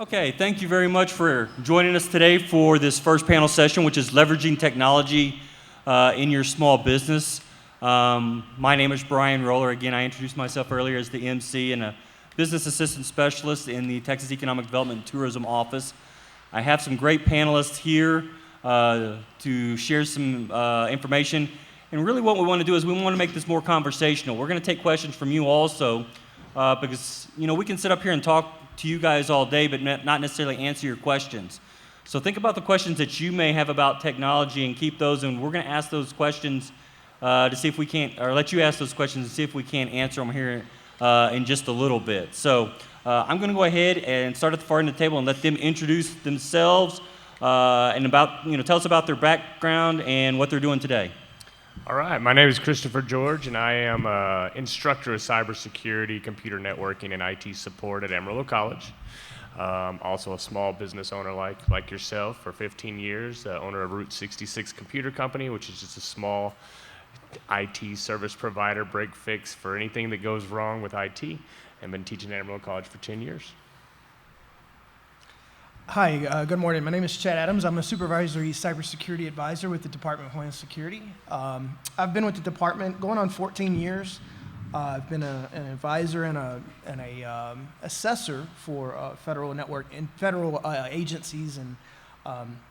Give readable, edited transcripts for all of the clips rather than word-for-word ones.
Okay, thank you very much for joining us today for this first panel session, which is leveraging technology in your small business. My name is Bryan Roller. Again, I introduced myself earlier as the MC and a business assistant specialist in the Texas Economic Development and Tourism Office. I have some great panelists here to share some information. And really what we want to do is we want to make this more conversational. We're going to take questions from you also because, we can sit up here and talk to you guys all day, but not necessarily answer your questions. So think about the questions that you may have about technology and keep those, and we're going to ask those questions to see if we can't, or let you ask those questions and see if we can't answer them here in just a little bit. So I'm going to go ahead and start at the far end of the table and let them introduce themselves and tell us about their background and what they're doing today. All right, my name is Christopher George, and I am an instructor of cybersecurity, computer networking, and IT support at Amarillo College. Also a small business owner like yourself for 15 years, owner of Route 66 Computer Company, which is just a small IT service provider, break fix for anything that goes wrong with IT, and been teaching at Amarillo College for 10 years. Hi, good morning. My name is Chad Adams. I'm a supervisory cybersecurity advisor with the Department of Homeland Security. I've been with the department going on 14 years. I've been an advisor and a assessor for federal network and federal agencies and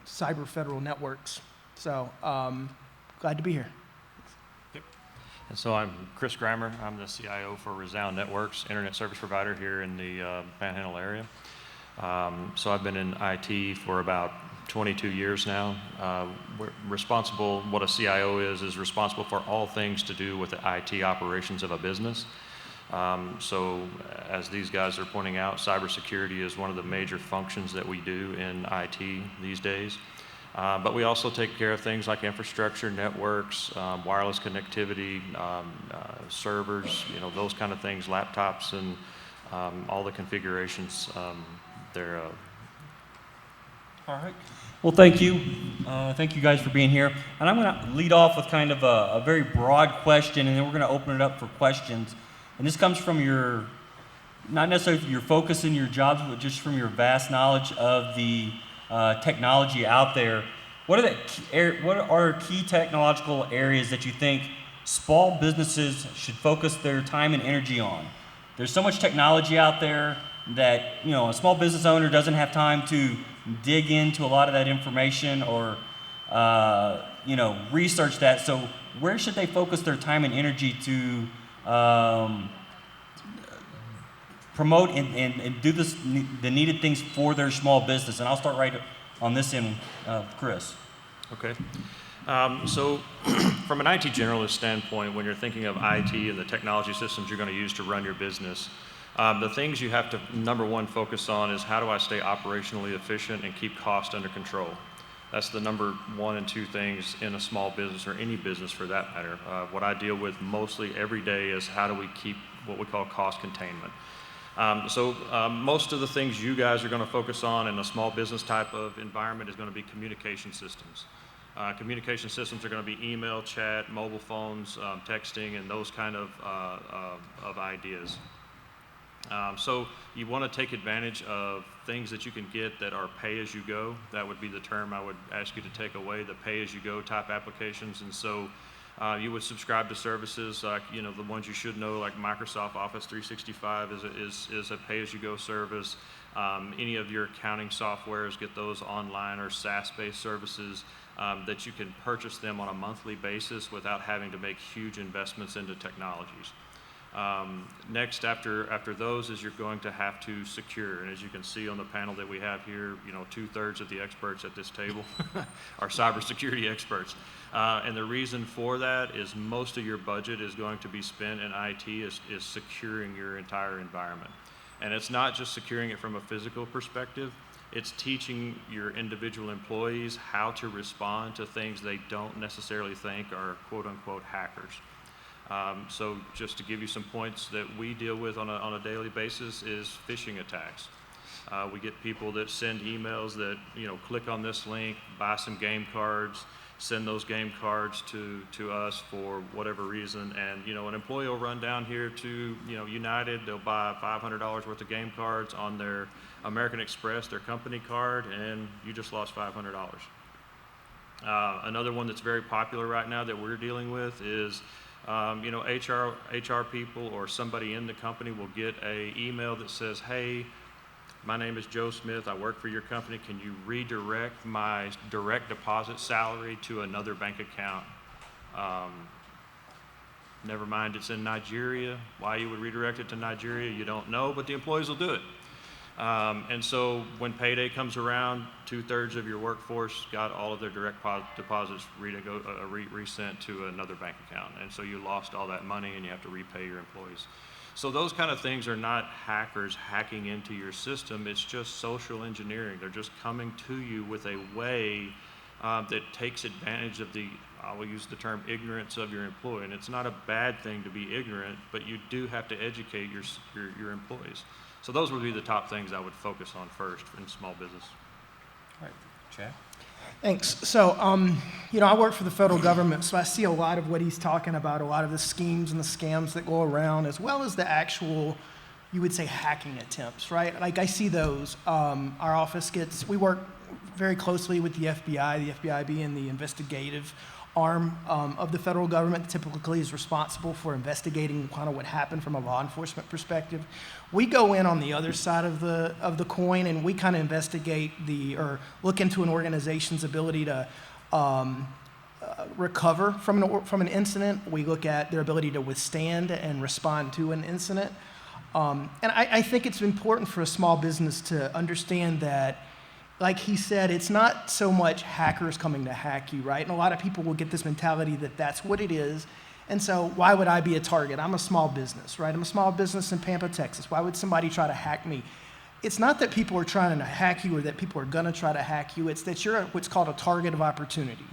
cyber federal networks. So glad to be here. Yep. And so I'm Chris Grammer. I'm the CIO for Resound Networks, internet service provider here in the Panhandle area. So I've been in IT for about 22 years now. We're responsible, what a CIO is responsible for all things to do with the IT operations of a business. So as these guys are pointing out, cybersecurity is one of the major functions that we do in IT these days. But we also take care of things like infrastructure, networks, wireless connectivity, servers, those kind of things, laptops, and all the configurations thereof. All right. Well, thank you. Thank you guys for being here. And I'm going to lead off with kind of a very broad question, and then we're going to open it up for questions. And this comes from not necessarily your focus in your jobs, but just from your vast knowledge of the technology out there. What are key technological areas that you think small businesses should focus their time and energy on? There's so much technology out there that a small business owner doesn't have time to dig into a lot of that information or research that. So where should they focus their time and energy to promote and do the needed things for their small business? And I'll start right on this end, Chris. Okay. So from an IT generalist standpoint, when you're thinking of IT and the technology systems you're going to use to run your business, the things you have to, number one, focus on is how do I stay operationally efficient and keep cost under control. That's the number one and two things in a small business or any business for that matter. What I deal with mostly every day is how do we keep what we call cost containment. So most of the things you guys are going to focus on in a small business type of environment is going to be communication systems. Communication systems are going to be email, chat, mobile phones, texting, and those kind of ideas. So you want to take advantage of things that you can get that are pay-as-you-go. That would be the term I would ask you to take away, the pay-as-you-go type applications. And so you would subscribe to services like, the ones you should know, like Microsoft Office 365 is a pay-as-you-go service. Any of your accounting softwares, get those online or SaaS-based services that you can purchase them on a monthly basis without having to make huge investments into technologies. Next, after those is you're going to have to secure, and as you can see on the panel that we have here, 2/3 of the experts at this table are cybersecurity experts. And the reason for that is most of your budget is going to be spent in IT is securing your entire environment. And it's not just securing it from a physical perspective, it's teaching your individual employees how to respond to things they don't necessarily think are quote-unquote hackers. So just to give you some points that we deal with on a daily basis is phishing attacks. We get people that send emails that, click on this link, buy some game cards, send those game cards to us for whatever reason. And, an employee will run down here to, United, they'll buy $500 worth of game cards on their American Express, their company card, and you just lost $500. Another one that's very popular right now that we're dealing with is, HR people or somebody in the company will get an email that says, hey, my name is Joe Smith, I work for your company, can you redirect my direct deposit salary to another bank account? Never mind, it's in Nigeria. Why you would redirect it to Nigeria, you don't know, but the employees will do it. And so when payday comes around, 2/3 of your workforce got all of their direct deposits resent to another bank account. And so you lost all that money and you have to repay your employees. So those kind of things are not hackers hacking into your system. It's just social engineering. They're just coming to you with a way that takes advantage of I will use the term ignorance of your employee. And it's not a bad thing to be ignorant, but you do have to educate your employees. So those would be the top things I would focus on first in small business. All right, Chad? Thanks. So, I work for the federal government, so I see a lot of what he's talking about, a lot of the schemes and the scams that go around, as well as the actual, you would say, hacking attempts, right? Like, I see those. Our office we work very closely with the FBI being the investigative arm of the federal government that typically is responsible for investigating kind of what happened from a law enforcement perspective. We go in on the other side of the coin, and we kind of investigate or look into an organization's ability to recover from an incident. We look at their ability to withstand and respond to an incident. And I think it's important for a small business to understand that, like he said, it's not so much hackers coming to hack you, right? And a lot of people will get this mentality that that's what it is. And so why would I be a target? I'm a small business, right? I'm a small business in Pampa, Texas. Why would somebody try to hack me? It's not that people are trying to hack you or that people are going to try to hack you. It's that you're what's called a target of opportunity,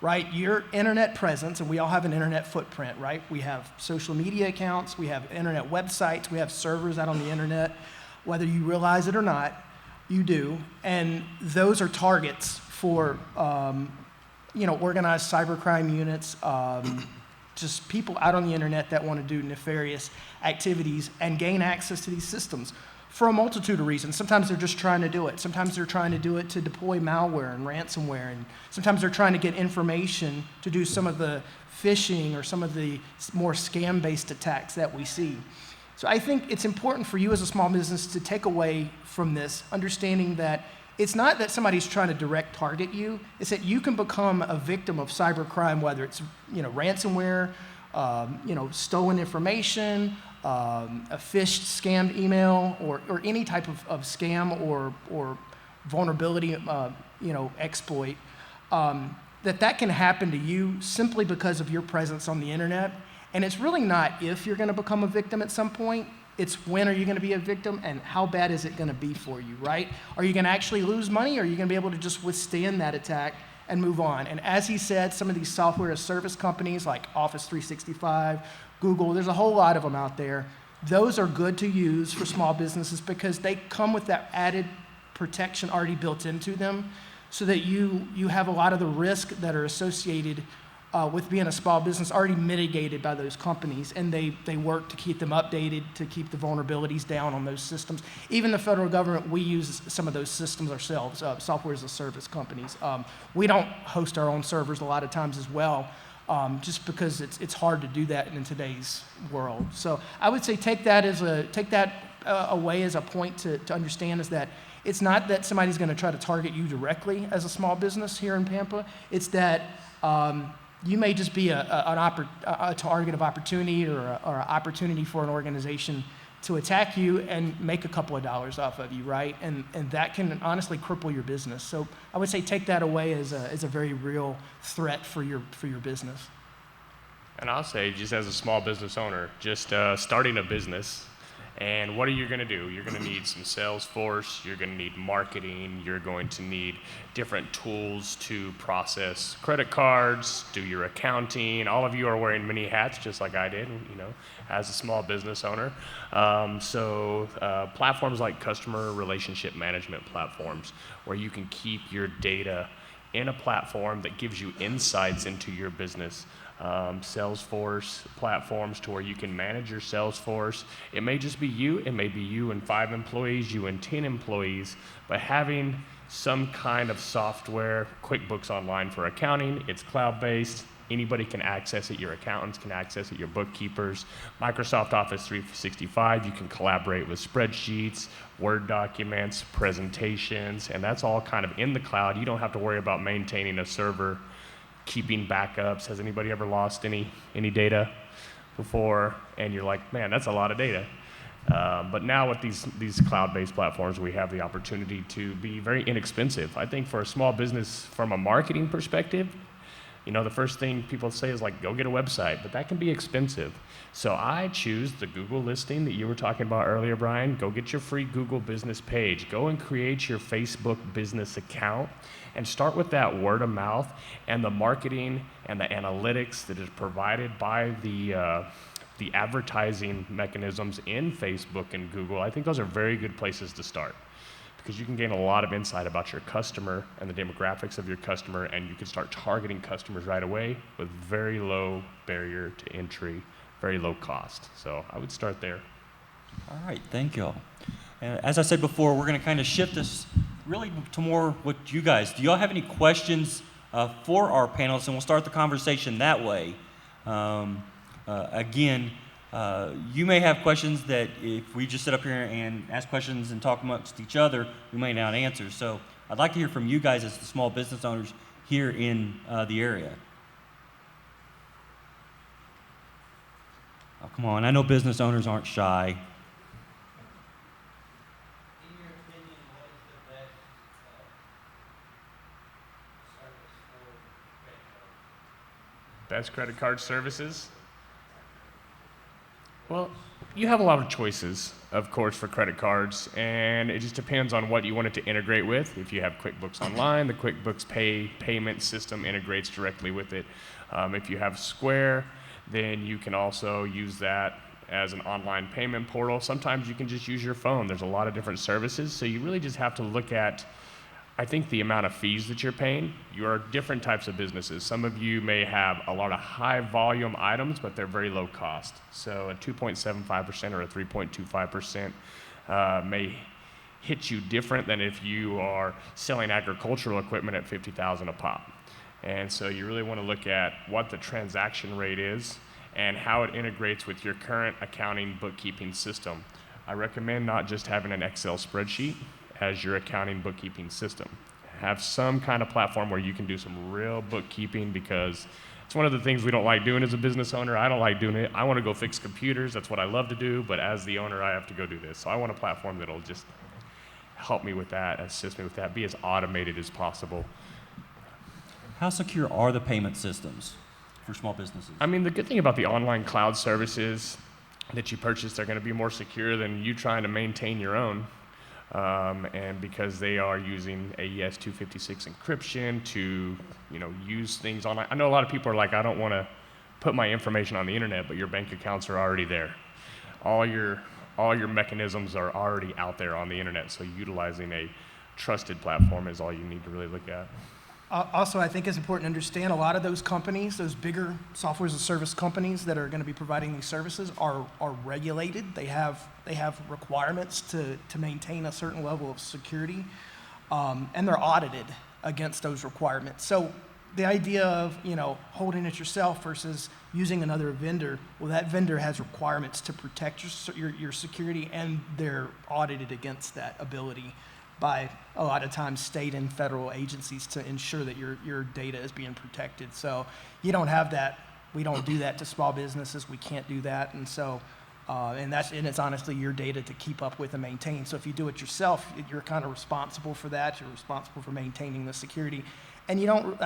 right? Your internet presence, and we all have an internet footprint, right? We have social media accounts, we have internet websites, we have servers out on the internet. Whether you realize it or not, you do, and those are targets for, organized cybercrime units, just people out on the internet that want to do nefarious activities and gain access to these systems for a multitude of reasons. Sometimes they're just trying to do it. Sometimes they're trying to do it to deploy malware and ransomware, and sometimes they're trying to get information to do some of the phishing or some of the more scam-based attacks that we see. So I think it's important for you as a small business to take away from this, understanding that it's not that somebody's trying to direct target you, it's that you can become a victim of cybercrime, whether it's ransomware, stolen information, a phished, scammed email, or any type of scam or vulnerability exploit, that can happen to you simply because of your presence on the internet. And it's really not if you're going to become a victim at some point, it's when are you going to be a victim and how bad is it going to be for you, right? Are you going to actually lose money, or are you going to be able to just withstand that attack and move on? And as he said, some of these software as service companies like Office 365, Google, there's a whole lot of them out there. Those are good to use for small businesses because they come with that added protection already built into them, so that you have a lot of the risk that are associated with being a small business already mitigated by those companies, and they work to keep them updated, to keep the vulnerabilities down on those systems. Even the federal government, we use some of those systems ourselves, software as a service companies. We don't host our own servers a lot of times as well, just because it's hard to do that in today's world. So I would say take that away as a point to understand, is that it's not that somebody's going to try to target you directly as a small business here in Pampa. It's that you may just be a target of opportunity or an opportunity for an organization to attack you and make a couple of dollars off of you, right? And that can honestly cripple your business. So I would say take that away as a very real threat for your business. And I'll say, just as a small business owner, just starting a business And what are you going to do? You're going to need some Salesforce, you're going to need marketing, you're going to need different tools to process credit cards, do your accounting. All of you are wearing many hats, just like I did, as a small business owner. Platforms like customer relationship management platforms, where you can keep your data in a platform that gives you insights into your business. Salesforce platforms to where you can manage your Salesforce. It may just be you, it may be you and 5 employees, you and 10 employees, but having some kind of software, QuickBooks Online for accounting, it's cloud-based, anybody can access it, your accountants can access it, your bookkeepers. Microsoft Office 365, you can collaborate with spreadsheets, Word documents, presentations, and that's all kind of in the cloud. You don't have to worry about maintaining a server, keeping backups. Has anybody ever lost any data before? And you're like, man, that's a lot of data. But now with these cloud-based platforms, we have the opportunity to be very inexpensive. I think for a small business, from a marketing perspective, the first thing people say is like, go get a website, but that can be expensive. So I choose the Google listing that you were talking about earlier, Brian. Go get your free Google business page. Go and create your Facebook business account and start with that word of mouth and the marketing and the analytics that is provided by the advertising mechanisms in Facebook and Google. I think those are very good places to start, because you can gain a lot of insight about your customer and the demographics of your customer, and you can start targeting customers right away with very low barrier to entry, very low cost. So I would start there. All right, thank y'all. As I said before, we're going to kind of shift this really to more what you guys. Do y'all have any questions for our panelists? And we'll start the conversation that way. Again, you may have questions that if we just sit up here and ask questions and talk amongst each other, we may not answer. So I'd like to hear from you guys as the small business owners here in the area. Oh, come on, I know business owners aren't shy. In your opinion, what is the best service for credit cards? Best credit card services? Well, you have a lot of choices, of course, for credit cards, and it just depends on what you want it to integrate with. If you have QuickBooks Online, the QuickBooks payment system integrates directly with it. If you have Square, then you can also use that as an online payment portal. Sometimes you can just use your phone. There's a lot of different services, so you really just have to look at, I think, the amount of fees that you're paying. You are different types of businesses. Some of you may have a lot of high volume items, but they're very low cost. So a 2.75% or a 3.25% may hit you different than if you are selling agricultural equipment at $50,000 a pop. And so you really want to look at what the transaction rate is and how it integrates with your current accounting bookkeeping system. I recommend not just having an Excel spreadsheet as your accounting bookkeeping system. Have some kind of platform where you can do some real bookkeeping, because it's one of the things we don't like doing as a business owner. I don't like doing it. I want to go fix computers. That's what I love to do. But as the owner, I have to go do this. So I want a platform that'll just help me with that, assist me with that, be as automated as possible. How secure are the payment systems for small businesses? I mean, the good thing about the online cloud services that you purchase, they're going to be more secure than you trying to maintain your own. And because they are using AES 256 encryption to, use things online. I know a lot of people are like, I don't want to put my information on the internet, but your bank accounts are already there. All your mechanisms are already out there on the internet, so utilizing a trusted platform is all you need to really look at. Also, I think it's important to understand a lot of those companies, those bigger software as a service companies that are going to be providing these services are regulated. They have requirements to maintain a certain level of security, and they're audited against those requirements. So the idea of holding it yourself versus using another vendor, well, that vendor has requirements to protect your security, and they're audited against that ability by a lot of times state and federal agencies to ensure that your data is being protected. So you don't have that. We don't do that to small businesses. We can't do that. And so, and it's honestly your data to keep up with and maintain. So if you do it yourself, you're kind of responsible for that. You're responsible for maintaining the security. And you don't,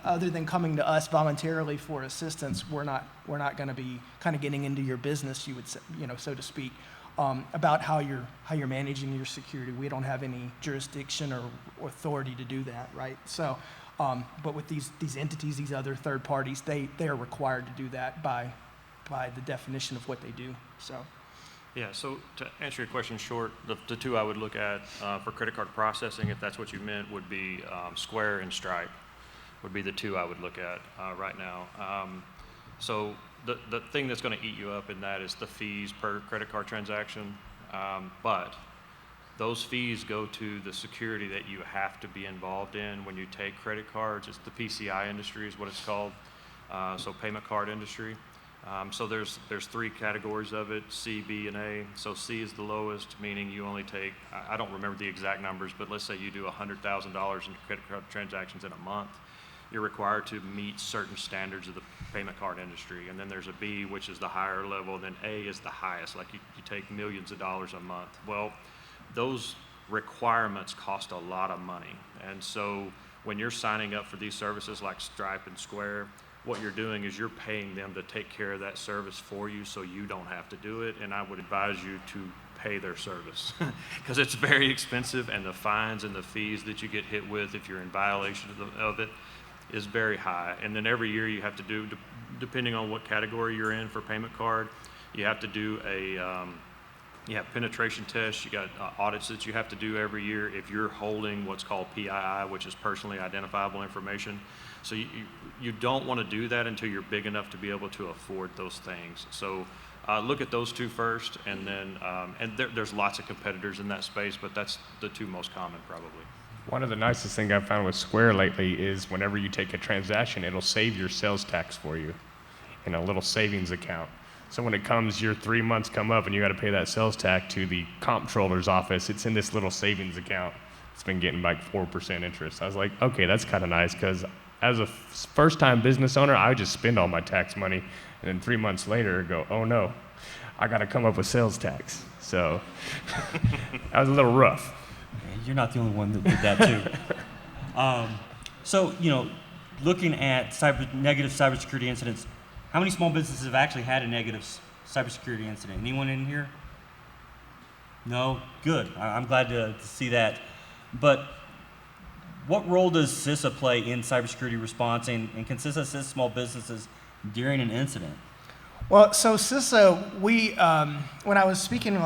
other than coming to us voluntarily for assistance, we're not going to be kind of getting into your business, you would say, so to speak. about how you're managing your security. We don't have any jurisdiction or authority to do that, right? So, but with these entities, these other third parties, they are required to do that by the definition of what they do. So. Yeah, so to answer your question short, the two I would look at for credit card processing, if that's what you meant, would be Square and Stripe would be the two I would look at right now. So the thing that's going to eat you up in that is the fees per credit card transaction, but those fees go to the security that you have to be involved in when you take credit cards. It's the PCI industry is what it's called, so payment card industry. So there's three categories of it, C, B, and A. So C is the lowest, meaning you only take, I don't remember the exact numbers, but let's say you do $100,000 in credit card transactions in a month. You're required to meet certain standards of the payment card industry. And then there's a B, which is the higher level, and then A is the highest, like you take millions of dollars a month. Well, those requirements cost a lot of money. And so when you're signing up for these services like Stripe and Square, what you're doing is you're paying them to take care of that service for you so you don't have to do it, and I would advise you to pay their service because it's very expensive, and the fines and the fees that you get hit with if you're in violation of it is very high. And then every year you have to do, depending on what category you're in for payment card, you have to do a penetration tests. You got audits that you have to do every year if you're holding what's called PII, which is personally identifiable information. So you don't want to do that until you're big enough to be able to afford those things. So look at those two first, and then there's lots of competitors in that space, but that's the two most common probably. One of the nicest things I've found with Square lately is whenever you take a transaction, it'll save your sales tax for you in a little savings account. So when it comes, your 3 months come up and you got to pay that sales tax to the comptroller's office, it's in this little savings account. It's been getting like 4% interest. I was like, okay, that's kind of nice, because as a first-time business owner, I would just spend all my tax money, and then 3 months later go, oh no, I got to come up with sales tax. So that was a little rough. You're not the only one that did that too. So, looking at negative cybersecurity incidents, how many small businesses have actually had a negative cybersecurity incident? Anyone in here? No? Good. I'm glad to see that. But what role does CISA play in cybersecurity response, and can CISA assist small businesses during an incident? Well, so CISA, when I was speaking,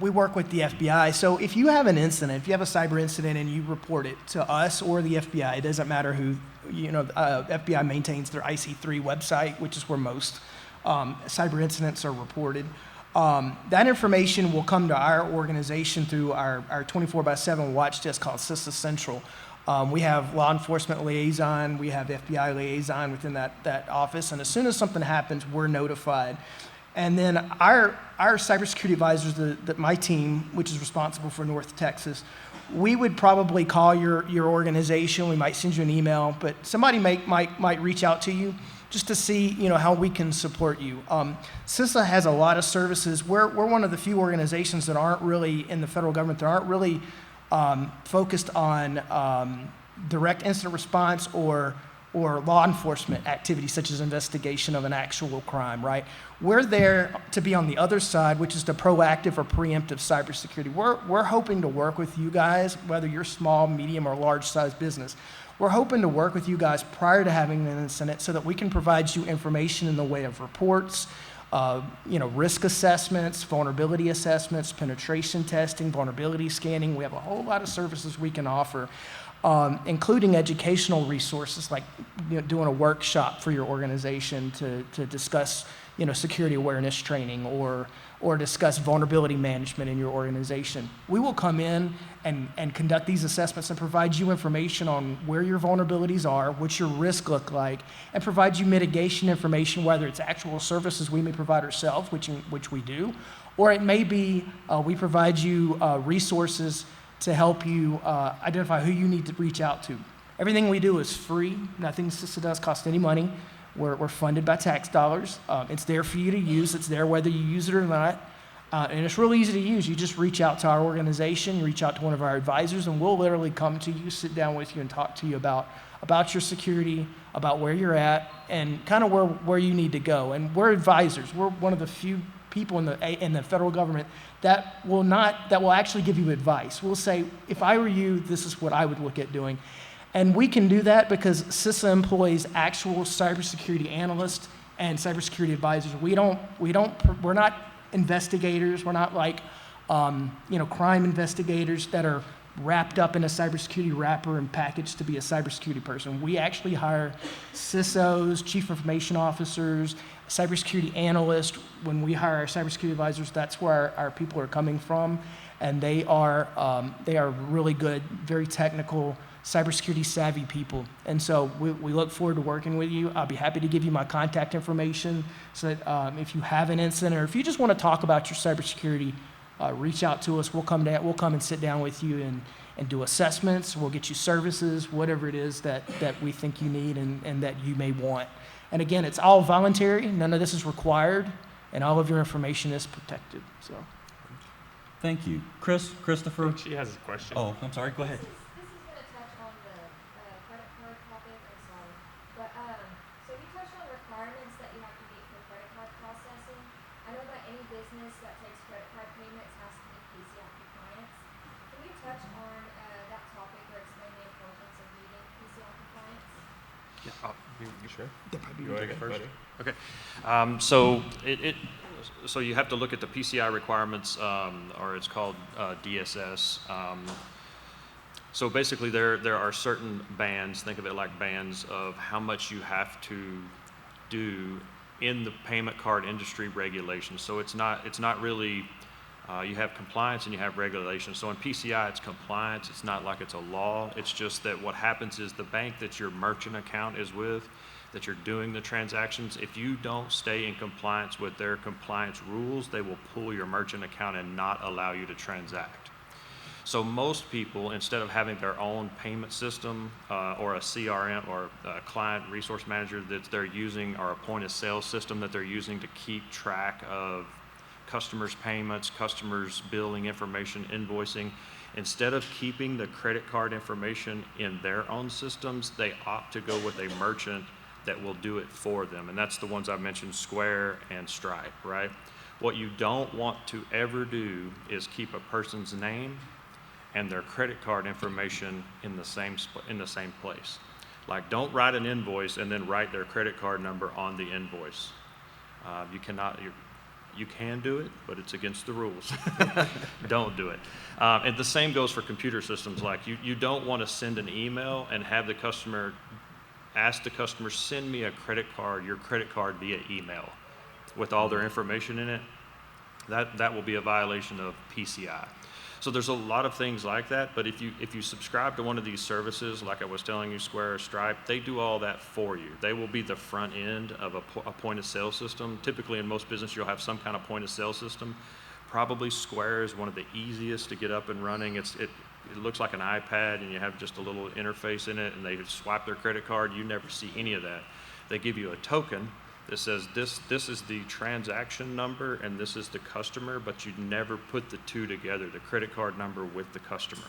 we work with the FBI. So if you have an incident, if you have a cyber incident and you report it to us or the FBI, it doesn't matter who, FBI maintains their IC3 website, which is where most cyber incidents are reported. That information will come to our organization through our 24/7 watch desk called CISA Central. We have law enforcement liaison, we have FBI liaison within that office, and as soon as something happens, we're notified. And then our cybersecurity advisors, my team, which is responsible for North Texas, we would probably call your organization. We might send you an email, but somebody might reach out to you just to see how we can support you. CISA has a lot of services. We're one of the few organizations that aren't really in the federal government that aren't really focused on direct incident response or law enforcement activities such as investigation of an actual crime, right? We're there to be on the other side, which is the proactive or preemptive cybersecurity. We're hoping to work with you guys, whether you're small, medium, or large-sized business. We're hoping to work with you guys prior to having an incident so that we can provide you information in the way of reports, risk assessments, vulnerability assessments, penetration testing, vulnerability scanning. We have a whole lot of services we can offer, including educational resources like doing a workshop for your organization to discuss security awareness training or discuss vulnerability management in your organization. We will come in and conduct these assessments and provide you information on where your vulnerabilities are, what your risks look like, and provide you mitigation information, whether it's actual services we may provide ourselves, which we do, or it may be we provide you resources to help you identify who you need to reach out to. Everything we do is free. Nothing CISA does cost any money. We're funded by tax dollars. It's there for you to use. It's there whether you use it or not. And it's really easy to use. You just reach out to our organization, you reach out to one of our advisors, and we'll literally come to you, sit down with you, and talk to you about your security, about where you're at, and kind of where you need to go. And we're advisors. We're one of the few people in the federal government that will actually give you advice. We'll say, if I were you, this is what I would look at doing. And we can do that because CISA employs actual cybersecurity analysts and cybersecurity advisors. We're not investigators. We're not like, crime investigators that are wrapped up in a cybersecurity wrapper and packaged to be a cybersecurity person. We actually hire CISOs, chief information officers, cybersecurity analysts. When we hire our cybersecurity advisors, that's where our people are coming from, and they are really good, very technical, cybersecurity savvy people. And so we look forward to working with you. I'll be happy to give you my contact information so that if you have an incident or if you just want to talk about your cybersecurity, reach out to us. We'll come and sit down with you and do assessments. We'll get you services, whatever it is that we think you need and that you may want. And again, it's all voluntary. None of this is required, and all of your information is protected. So, Thank you. Christopher? She has a question. Oh, I'm sorry. Go ahead. This is going to touch on the credit card topic. I'm sorry. But so you touched on requirements that you have to meet for credit card processing. I know that any business that takes credit card payments has to meet PCI compliance. Can you touch on that topic or explain the importance of meeting PCI compliance? Yeah, you sure? Go ahead first. Okay. So you have to look at the PCI requirements, or it's called DSS. So basically, there are certain bands. Think of it like bands of how much you have to do in the payment card industry regulations. So it's not really. You have compliance and you have regulation. So in PCI, it's compliance. It's not like it's a law. It's just that what happens is the bank that your merchant account is with, that you're doing the transactions, if you don't stay in compliance with their compliance rules, they will pull your merchant account and not allow you to transact. So most people, instead of having their own payment system or a CRM or a client resource manager that they're using, or a point of sale system that they're using to keep track of customers' payments, customers' billing information, invoicing, instead of keeping the credit card information in their own systems, they opt to go with a merchant that will do it for them. And that's the ones I mentioned, Square and Stripe, right? What you don't want to ever do is keep a person's name and their credit card information in the same place. Like, don't write an invoice and then write their credit card number on the invoice. You cannot. You can do it, but it's against the rules. Don't do it. And the same goes for computer systems. Like, you don't want to send an email and have the customer ask the customer, send me your credit card via email with all their information in it. That will be a violation of PCI. So there's a lot of things like that, but if you subscribe to one of these services, like I was telling you, Square or Stripe, they do all that for you. They will be the front end of a point of sale system. Typically in most business, you'll have some kind of point of sale system. Probably Square is one of the easiest to get up and running. It looks like an iPad, and you have just a little interface in it, and they swipe their credit card. You never see any of that. They give you a token that says this is the transaction number and this is the customer, but you never put the two together, the credit card number with the customer,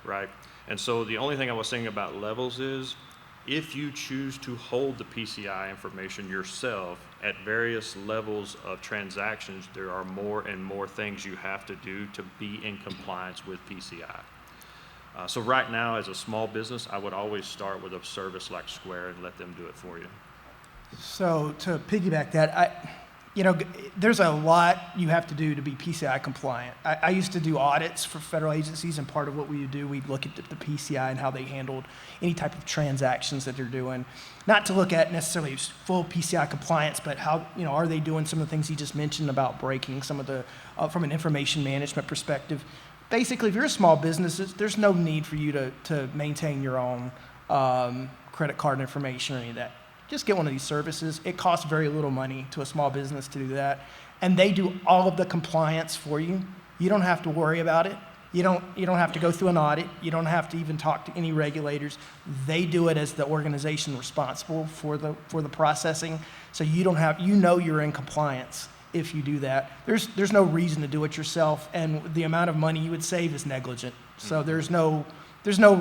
right? And so the only thing I was saying about levels is, if you choose to hold the PCI information yourself at various levels of transactions, there are more and more things you have to do to be in compliance with PCI. So right now, as a small business, I would always start with a service like Square and let them do it for you. So to piggyback that, there's a lot you have to do to be PCI compliant. I used to do audits for federal agencies, and part of what we would do, we'd look at the PCI and how they handled any type of transactions that they're doing. Not to look at necessarily full PCI compliance, but how, are they doing some of the things you just mentioned about breaking some of the, from an information management perspective. Basically, if you're a small business, there's no need for you to maintain your own credit card information or any of that. Just get one of these services. It costs very little money to a small business to do that. And they do all of the compliance for you. You don't have to worry about it. You don't have to go through an audit. You don't have to even talk to any regulators. They do it as the organization responsible for the processing. So you're in compliance if you do that. There's no reason to do it yourself, and the amount of money you would save is negligent. So there's no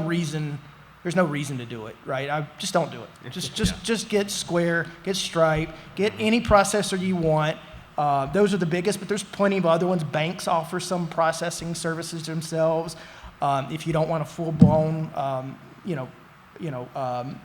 reason to do it, right? Just don't do it. Just get Square, get Stripe, get any processor you want, Those are the biggest, but there's plenty of other ones. Banks offer some processing services themselves. If you don't want a full-blown,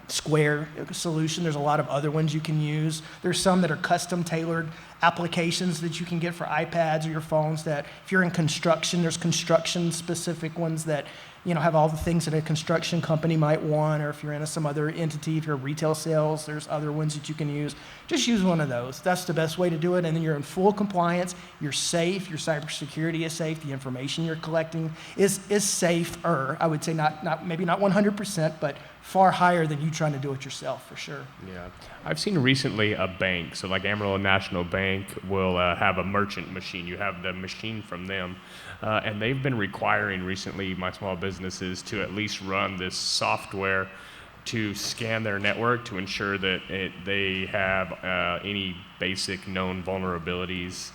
Square solution, there's a lot of other ones you can use. There's some that are custom-tailored applications that you can get for iPads or your phones that if you're in construction, there's construction-specific ones that have all the things that a construction company might want, or if you're in some other entity, if you're retail sales, there's other ones that you can use. Just use one of those. That's the best way to do it, and then you're in full compliance. You're safe. Your cybersecurity is safe. The information you're collecting is safer. I would say maybe not 100%, but far higher than you trying to do it yourself, for sure. Yeah. I've seen recently a bank, so like Amarillo National Bank will have a merchant machine. You have the machine from them. And they've been requiring recently my small businesses to at least run this software to scan their network to ensure that they have any basic known vulnerabilities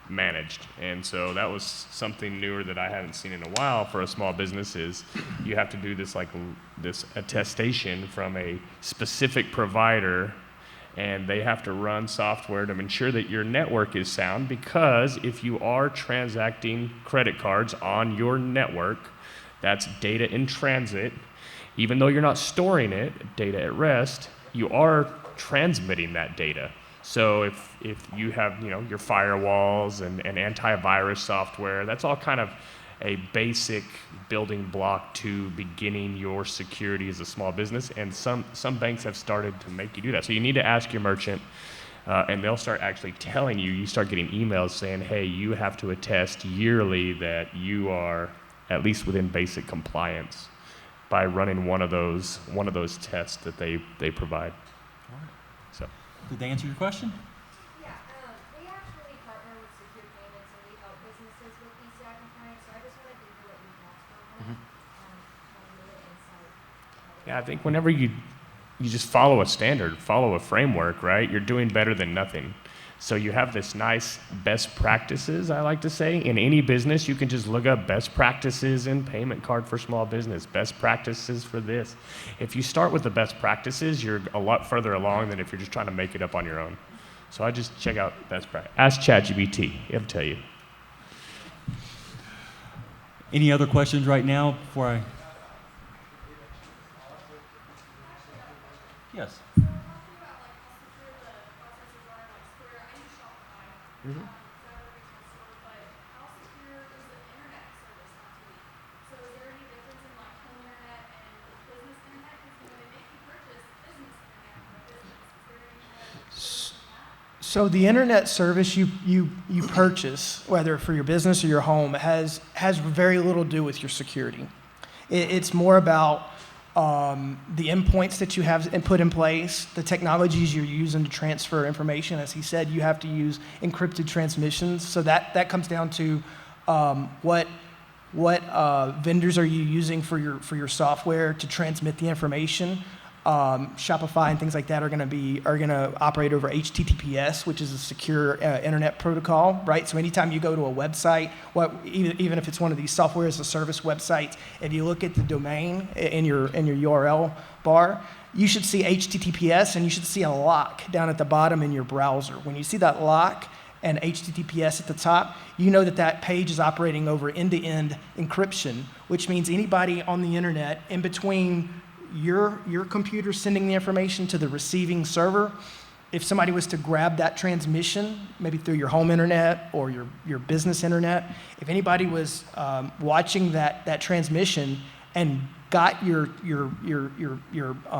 managed. And so that was something newer that I hadn't seen in a while for a small business is you have to do this attestation from a specific provider, and they have to run software to ensure that your network is sound, because if you are transacting credit cards on your network, that's data in transit. Even though you're not storing it, data at rest, you are transmitting that data. So if you have your firewalls and antivirus software, that's all kind of a basic building block to beginning your security as a small business, and some banks have started to make you do that. So you need to ask your merchant, and they'll start actually telling you. You start getting emails saying, "Hey, you have to attest yearly that you are at least within basic compliance by running one of those tests that they provide." So. Did they answer your question? Yeah, we actually partner with Secure Payments and we help businesses with PCI compliance, so I just wanted to hear what your thoughts were on that. A little insight. Yeah, I think whenever you just follow a standard, follow a framework, right, you're doing better than nothing. So you have this nice best practices, I like to say. In any business, you can just look up best practices in payment card for small business, best practices for this. If you start with the best practices, you're a lot further along than if you're just trying to make it up on your own. So I just check out best practice. Ask ChatGPT, it'll tell you. Any other questions right now before I? Yes. Mm-hmm. So the internet service you purchase, whether for your business or your home, has very little to do with your security. It's more about the endpoints that you have put in place, the technologies you're using to transfer information. As he said, you have to use encrypted transmissions. So that comes down to what vendors are you using for your software to transmit the information. Shopify and things like that are going to operate over HTTPS, which is a secure internet protocol, right? So anytime you go to a website, even if it's one of these software as a service websites, if you look at the domain in your URL bar, you should see HTTPS and you should see a lock down at the bottom in your browser. When you see that lock and HTTPS at the top, you know that page is operating over end-to-end encryption, which means anybody on the internet in between your computer sending the information to the receiving server, if somebody was to grab that transmission, maybe through your home internet or your business internet, if anybody was watching that transmission and got your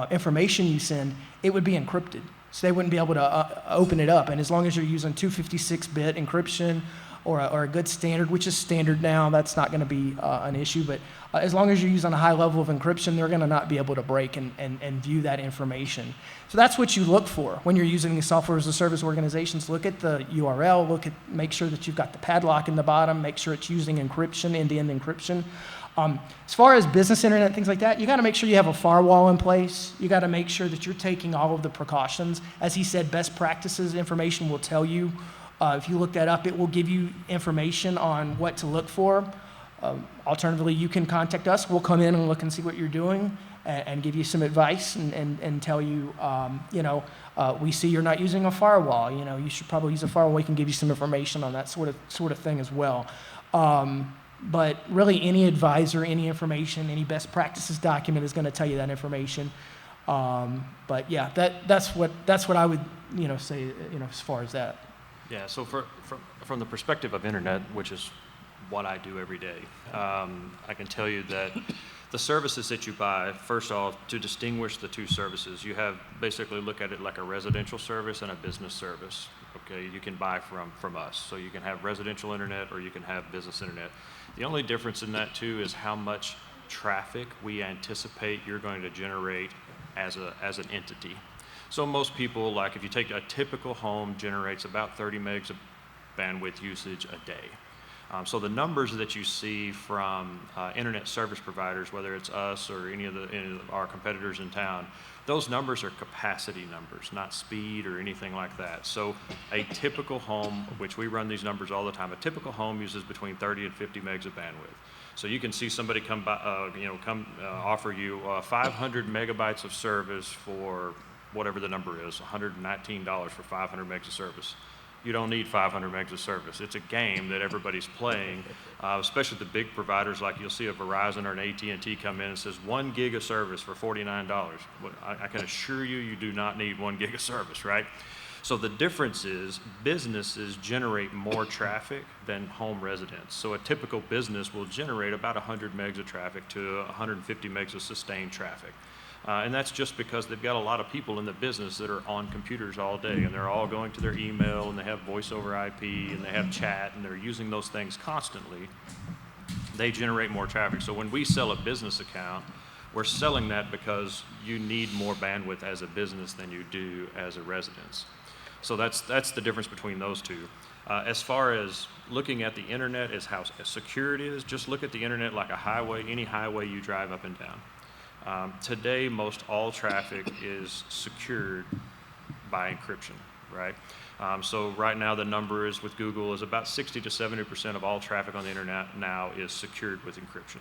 information you send, it would be encrypted. So they wouldn't be able to open it up. And as long as you're using 256-bit encryption or a good standard, which is standard now, that's not going to be an issue. But as long as you're using a high level of encryption, they're going to not be able to break and view that information. So that's what you look for when you're using these software as a service organizations. Look at the URL, make sure that you've got the padlock in the bottom, make sure it's using encryption, end-to-end encryption. As far as business internet, things like that, you got to make sure you have a firewall in place. You got to make sure that you're taking all of the precautions. As he said, best practices information will tell you. If you look that up, it will give you information on what to look for. Alternatively, you can contact us. We'll come in and look and see what you're doing and give you some advice and tell you, we see you're not using a firewall. You should probably use a firewall. We can give you some information on that sort of thing as well. But really, any advisor, any information, any best practices document is going to tell you that information. But yeah, that's what I would say as far as that. Yeah, so from the perspective of internet, which is what I do every day, I can tell you that the services that you buy, first off, to distinguish the two services, you have basically look at it like a residential service and a business service. Okay, you can buy from us. So you can have residential internet or you can have business internet. The only difference in that two is how much traffic we anticipate you're going to generate as an entity. So most people, like if you take a typical home, generates about 30 megs of bandwidth usage a day. So the numbers that you see from internet service providers, whether it's us or any of our competitors in town, those numbers are capacity numbers, not speed or anything like that. So a typical home, which we run these numbers all the time, a typical home uses between 30 and 50 megs of bandwidth. So you can see somebody come offer you 500 megabytes of service for whatever the number is, $119 for 500 megs of service. You don't need 500 megs of service. It's a game that everybody's playing, especially the big providers, like you'll see a Verizon or an AT&T come in and says 1 gig of service for $49. Well, I can assure you, you do not need 1 gig of service, right? So the difference is businesses generate more traffic than home residents. So a typical business will generate about 100 megs of traffic to 150 megs of sustained traffic. And that's just because they've got a lot of people in the business that are on computers all day, and they're all going to their email, and they have voice over IP, and they have chat, and they're using those things constantly. They generate more traffic. So when we sell a business account, we're selling that because you need more bandwidth as a business than you do as a residence. So that's the difference between those two. As far as looking at the internet as how secure it is, just look at the internet like a highway, any highway you drive up and down. Today, most all traffic is secured by encryption, right? So right now the number is with Google is about 60 to 70% of all traffic on the internet now is secured with encryption.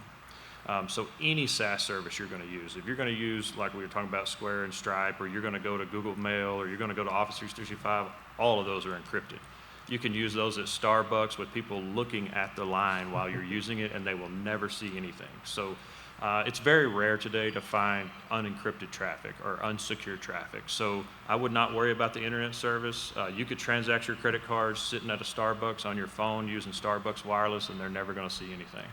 So any SaaS service you're going to use, if you're going to use, like we were talking about, Square and Stripe, or you're going to go to Google Mail, or you're going to go to Office 365, all of those are encrypted. You can use those at Starbucks with people looking at the line while you're using it, and they will never see anything. So it's very rare today to find unencrypted traffic or unsecured traffic. So I would not worry about the internet service. You could transact your credit cards sitting at a Starbucks on your phone using Starbucks wireless, and they're never going to see anything.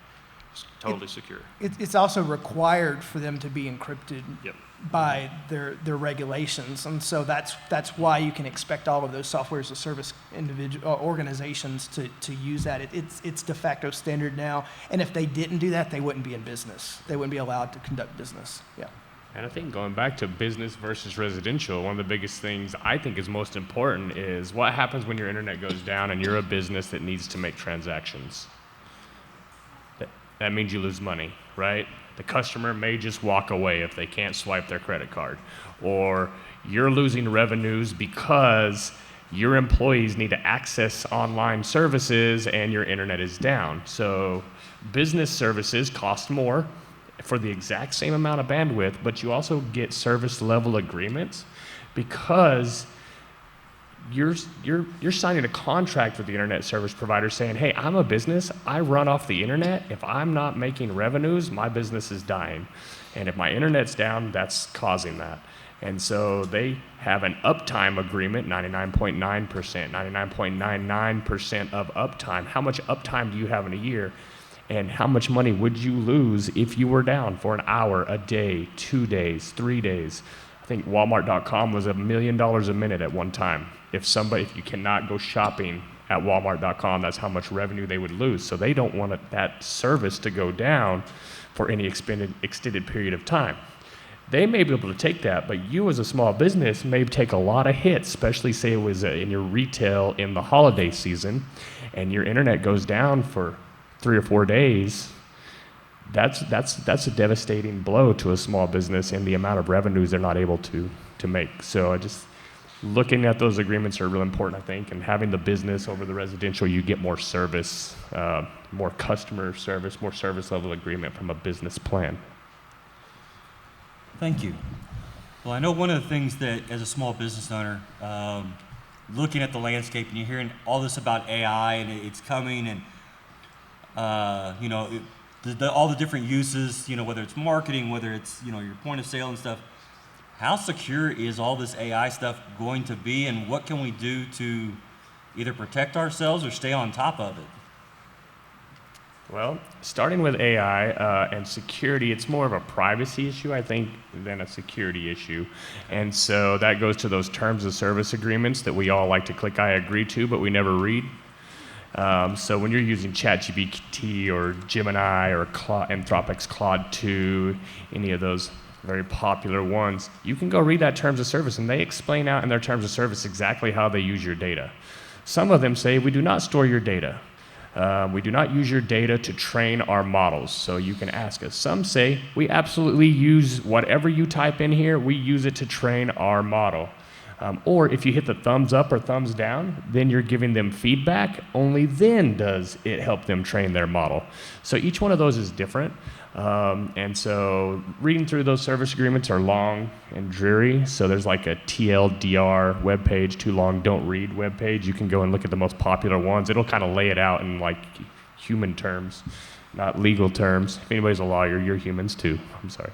It's totally secure. It's also required for them to be encrypted Yep. by their regulations, and so that's why you can expect all of those software as a service organizations to use that. It's de facto standard now, and if they didn't do that, they wouldn't be in business. They wouldn't be allowed to conduct business. Yeah. And I think going back to business versus residential, one of the biggest things I think is most important is what happens when your internet goes down and you're a business that needs to make transactions. That means you lose money, right? The customer may just walk away if they can't swipe their credit card. Or you're losing revenues because your employees need to access online services and your internet is down. So business services cost more for the exact same amount of bandwidth, but you also get service level agreements because you're signing a contract with the internet service provider saying, hey, I'm a business, I run off the internet. If I'm not making revenues, my business is dying. And if my internet's down, that's causing that. And so they have an uptime agreement, 99.9%, 99.99% of uptime. How much uptime do you have in a year? And how much money would you lose if you were down for an hour, a day, 2 days, 3 days? I think Walmart.com was $1 million a minute at one time. If you cannot go shopping at Walmart.com, that's how much revenue they would lose. So they don't want that service to go down for any extended period of time. They may be able to take that, but you as a small business may take a lot of hits, especially say it was in your retail in the holiday season, and your internet goes down for 3 or 4 days. That's a devastating blow to a small business and the amount of revenues they're not able to make. So looking at those agreements are really important, I think, and having the business over the residential, you get more service, more customer service, more service level agreement from a business plan. Thank you. Well, I know one of the things that, as a small business owner, looking at the landscape and you're hearing all this about AI and it's coming, and all the different uses, whether it's marketing, whether it's your point of sale and stuff. How secure is all this AI stuff going to be, and what can we do to either protect ourselves or stay on top of it? Well, starting with AI and security, it's more of a privacy issue, I think, than a security issue. And so that goes to those terms of service agreements that we all like to click I agree to, but we never read. So when you're using ChatGPT or Gemini or Anthropic's Claude 2, any of those very popular ones, you can go read that terms of service, and they explain out in their terms of service exactly how they use your data. Some of them say, we do not store your data. We do not use your data to train our models, so you can ask us. Some say, we absolutely use whatever you type in here, we use it to train our model. Or if you hit the thumbs up or thumbs down, then you're giving them feedback. Only then does it help them train their model. So each one of those is different. And so reading through those service agreements are long and dreary. So there's like a TLDR webpage, too long, don't read webpage. You can go and look at the most popular ones. It'll kind of lay it out in like human terms, not legal terms. If anybody's a lawyer, you're humans too. I'm sorry.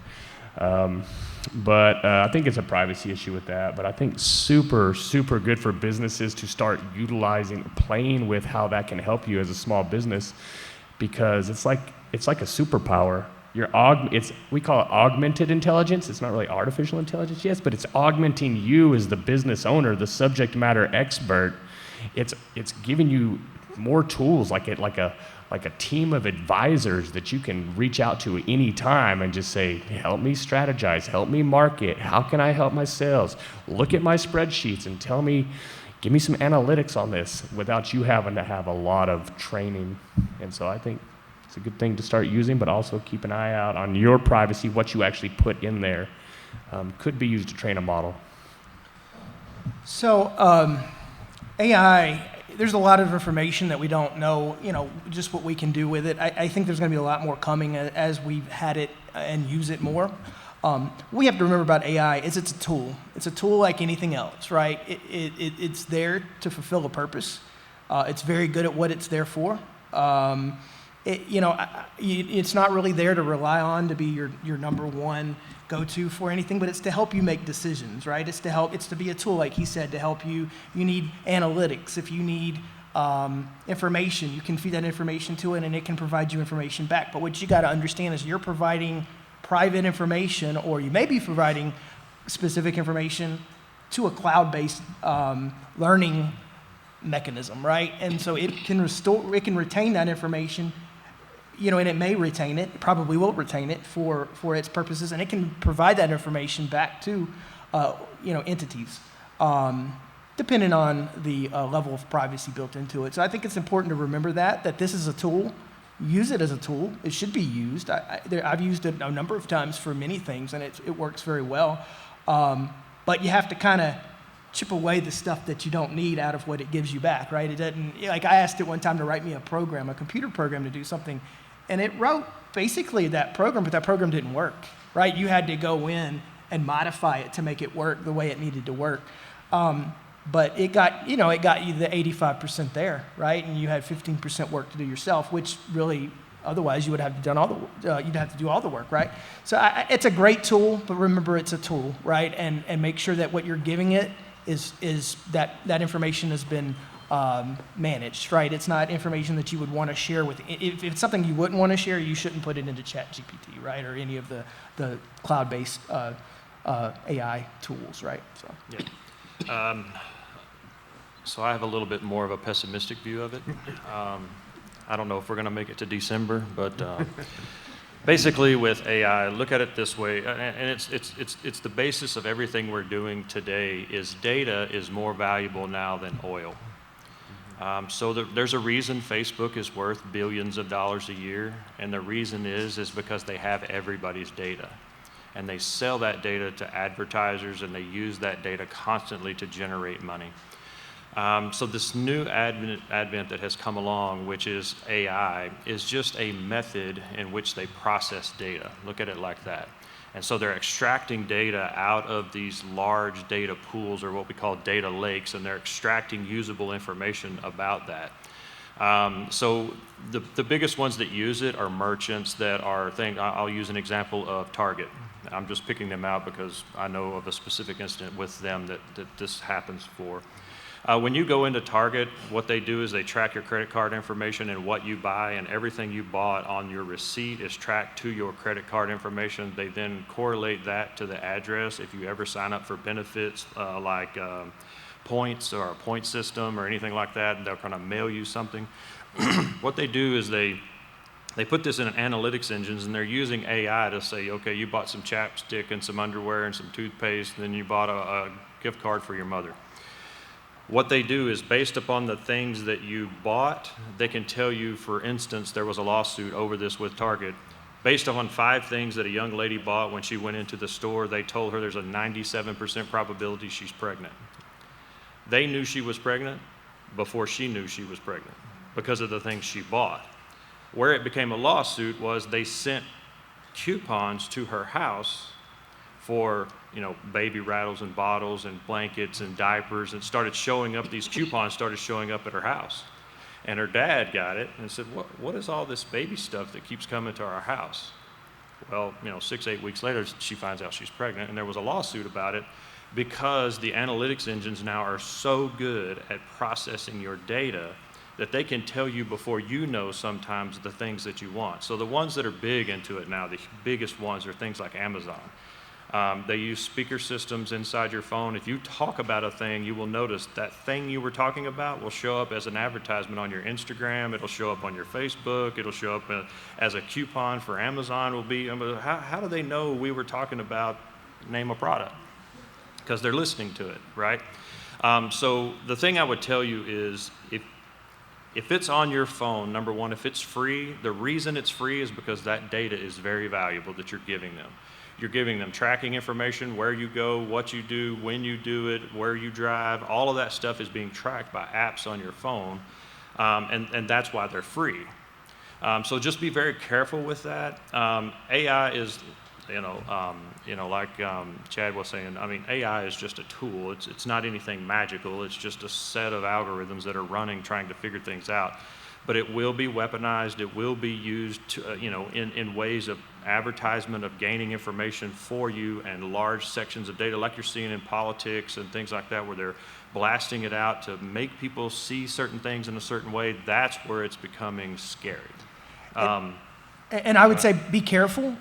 But I think it's a privacy issue with that. But I think super, super good for businesses to start utilizing, playing with how that can help you as a small business, because it's like a superpower. We call it augmented intelligence. It's not really artificial intelligence, yes, but it's augmenting you as the business owner, the subject matter expert. It's giving you more tools, like a team of advisors that you can reach out to at any time and just say, help me strategize, help me market, how can I help my sales? Look at my spreadsheets and give me some analytics on this without you having to have a lot of training. And so I think it's a good thing to start using, but also keep an eye out on your privacy, what you actually put in there. Could be used to train a model. So AI, there's a lot of information that we don't know, just what we can do with it. I think there's going to be a lot more coming as we've had it and use it more. We have to remember about AI is it's a tool. It's a tool like anything else, right? It's there to fulfill a purpose. It's very good at what it's there for. It's not really there to rely on to be your number one go-to for anything, but it's to help you make decisions, right? It's to be a tool, like he said, to help you. You need analytics. If you need information, you can feed that information to it, and it can provide you information back. But what you got to understand is you're providing private information, or you may be providing specific information to a cloud-based learning mechanism, right? And so it can retain that information, and it may retain it, probably will retain it for its purposes, and it can provide that information back to, entities, depending on the level of privacy built into it. So I think it's important to remember that this is a tool. Use it as a tool. It should be used. I've used it a number of times for many things, and it works very well. But you have to kind of chip away the stuff that you don't need out of what it gives you back, right? It doesn't, like I asked it one time to write me a computer program to do something, and it wrote basically that program, but that program didn't work, right? You had to go in and modify it to make it work the way it needed to work. But it got you the 85% there, right? And you had 15% work to do yourself, which really, otherwise you would have done you'd have to do all the work, right? So it's a great tool, but remember it's a tool, right? And make sure that what you're giving it is that information has been managed, right? It's not information that you would want to share with. If it's something you wouldn't want to share, you shouldn't put it into ChatGPT, right, or any of the cloud-based AI tools, right? So. Yeah. So I have a little bit more of a pessimistic view of it. I don't know if we're going to make it to December, but basically with AI, look at it this way, and it's the basis of everything we're doing today. Is data is more valuable now than oil. So there's a reason Facebook is worth billions of dollars a year, and the reason is because they have everybody's data. And they sell that data to advertisers, and they use that data constantly to generate money. So this new advent that has come along, which is AI, is just a method in which they process data. Look at it like that. And so they're extracting data out of these large data pools, or what we call data lakes, and they're extracting usable information about that. So the biggest ones that use it are merchants that are I'll use an example of Target. I'm just picking them out because I know of a specific incident with them that this happens for. When you go into Target, what they do is they track your credit card information and what you buy, and everything you bought on your receipt is tracked to your credit card information. They then correlate that to the address. If you ever sign up for benefits like points or a point system or anything like that, and they're going to mail you something. What they do is they put this in an analytics engines, and they're using AI to say, okay, you bought some chapstick and some underwear and some toothpaste, and then you bought a gift card for your mother. What they do is, based upon the things that you bought, they can tell you, for instance, there was a lawsuit over this with Target. Based on 5 things that a young lady bought when she went into the store, they told her there's a 97% probability she's pregnant. They knew she was pregnant before she knew she was pregnant because of the things she bought. Where it became a lawsuit was they sent coupons to her house for, baby rattles and bottles and blankets and diapers, and these coupons started showing up at her house. And her dad got it and said, what is all this baby stuff that keeps coming to our house? Well, 6-8 weeks later, she finds out she's pregnant, and there was a lawsuit about it because the analytics engines now are so good at processing your data that they can tell you before you know sometimes the things that you want. So the ones that are big into it now, the biggest ones are things like Amazon. They use speaker systems inside your phone. If you talk about a thing, you will notice that thing you were talking about will show up as an advertisement on your Instagram. It'll show up on your Facebook. It'll show up as a coupon for Amazon. How do they know we were talking about name a product? Because they're listening to it, right? So the thing I would tell you is, if it's on your phone, number one, if it's free, the reason it's free is because that data is very valuable that you're giving them. You're giving them tracking information, where you go, what you do, when you do it, where you drive. All of that stuff is being tracked by apps on your phone, and that's why they're free. So just be very careful with that. AI is, like Chad was saying, AI is just a tool. It's not anything magical. It's just a set of algorithms that are running, trying to figure things out. But it will be weaponized. It will be used to, in ways of advertisement, of gaining information for you and large sections of data, like you're seeing in politics and things like that, where they're blasting it out to make people see certain things in a certain way. That's where it's becoming scary. And I would say be careful